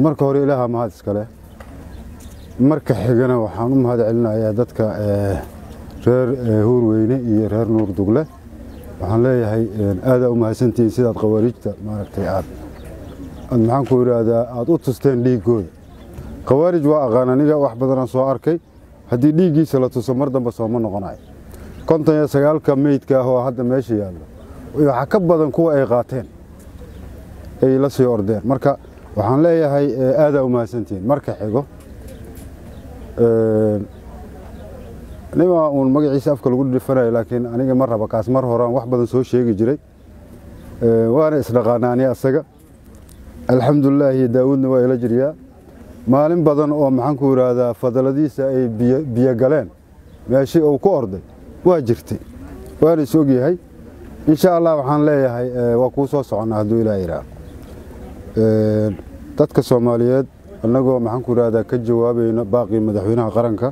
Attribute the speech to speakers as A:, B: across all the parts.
A: marka hore ilaaha mahad iskale marka xigana waxaan u mahad celinayaa dadka reer Huurweyne iyo reer Nuur Dugle waxaan leeyahay aad u mahadsantiin sidaad qawaariijta maaragtay aad maxaan ku yiraahdaa aad u tusteen dhiigooda qawaariij waa aqaan aniga wax badan soo arkay haddii dhiigiisa la tuso mar dambe soo ma noqonayo 59 meydka oo hadda meesha yaalo waxa ka badan kuwa ay qaateen ay la sii ordeen marka waxaan leeyahay aad u mahadsantiin marka xigo nima uun magaciisa afka lagu dhifanayo laakiin aniga mar raba kaas mar horaan wax badan soo sheegi jiray waana isdhaqaanaani asaga alxamdulillah daawudna waa ila jiriya maalin badan oo maxaan ku yiraahdaa fadaladiisa ay biyo galeen meeshii uu ku orday waa jirtay waana soo yahay insha Allah waxaan leeyahay waa ku soo soconaa haduu ilaahay yiraahdo dadka Soomaaliyeed anagoo maxaan ku yiraahdaa ka jawaabayna baaqi madaxweynaha qaranka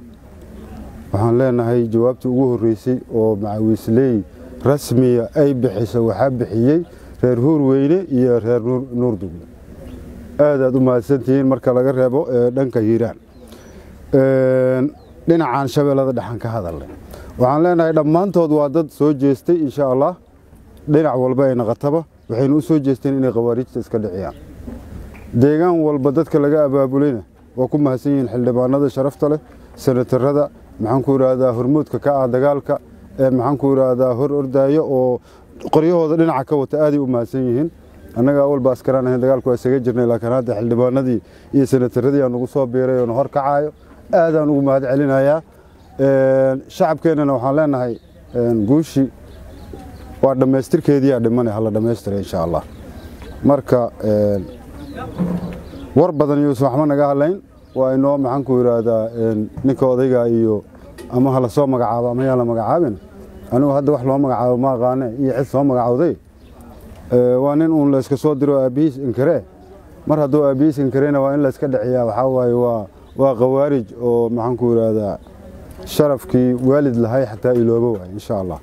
A: waxaan leenahay jawaabtii ugu horeysay oo macaawisley rasmiya ay bixisay waxa bixiyay reer Huurweyne iyo reer Nuur Dugle aad u mahadsantiin marka laga reebo dhanka Hiiraan dhinacan Shabeellada dhaxan ka hadalay waxaan leenahay dhamaantood waa dad soo jeestay insha Allah dhinac walba ay naqataba waxaynu u soo jeesteen inay qawaariijta iska dhiciyaan deegaan walba dadka laga abaabulayna waa ku mahadsan yihiin xildhibaanada sharafta leh senatarada maxaan ku yiraahdaa hormoodka ka ah dagaalka maxaan ku yiraahdaa hor ordaayo oo qoryahooda dhinaca ka wata aad u mahadsan yihiin annaga walba askaraanahay dagaalku waa isaga jirnay laakiin hadda xildhibaanadii iyo senataradii aan ugu soo biiray oo hor kacayo aad aan ugu mahad celinayaa shacabkeenana waxaan leenahay guushi waa dhameystirkeedii dhimanay hal dhameystiray insha Allah marka war badan iyo waxma naga hadlayn waa inoo maxaan ku yiraahdaa ninka odayga iyo ama hala soo magacaabo ama yaa la magacaabin anigu hadda wax loo magacaabo ma aqaane iyo cid soo magacawday waa nin uu la iska soo diro aabiis inkare mar hadduu aabiis inkareena waa in la iska dhiciyaa waxa waaye waa qawaarij oo maxaan ku yiraahdaa sharafkii waalid lahay xataa iloobo waay insha Allah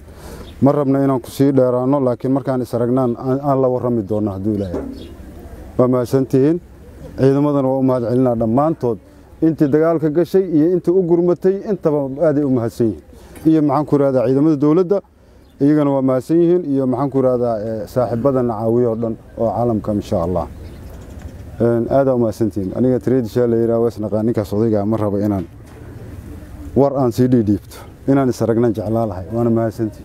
A: ma rabna inaan ku sii dheeraano laakiin markaan is aragnaan aan la warrami doono hadduu ilaahay waa mahadsantihiin ciidamadan waa u mahad celinaa dhamaantood intii dagaalka gashay iyo intii u gurmatay intaba aad ay u mahadsan yihiin iyo maxaan ku yiraahdaa ciidamada dawladda iyagana waa mahadsan yihiin iyo maxaan ku yiraahdaa saaxiibadan caawiyo dhan oo caalamka insha Allah aad u mahadsantihiin aniga traditional leeyahay wasnaqaan ninkaas odayga ma rabo inaan war aan sii dhiibto inaan is aragnaan jeclaalahay waana mahadsantihiin